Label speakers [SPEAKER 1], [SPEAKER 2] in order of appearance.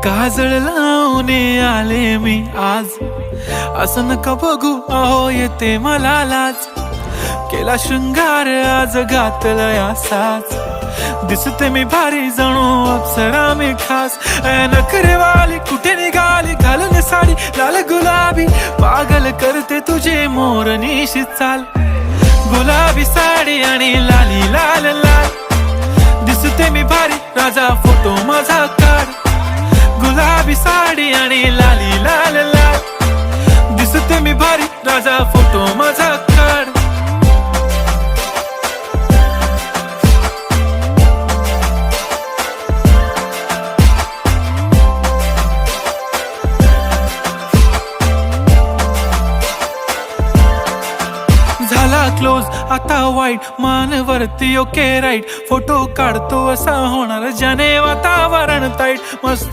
[SPEAKER 1] काजळ लावून आले मी आज, असं नका बघू अहो येते मला लाज. केला शृंगार आज घातला साज, दिसते मी भारी जणू अप्सरा मी खास. नखरेवाली कुठे निघाली घालून साडी लाल गुलाबी, पागल करते तुझे मोरनीशी चाल. गुलाबी साडी आणि लाली लाल लाल, दिसते मी भारी राजा फोटो माझा काढ. गुलाबी साडी आणि लाली लाल लाल, दिसते मी भारी राजा फोटो माझा काढ. झाला क्लोज आता वाईट, मान वरती ओके राईट. फोटो काढतो असा होणार ज्याने वातावरण ताईट. मस्त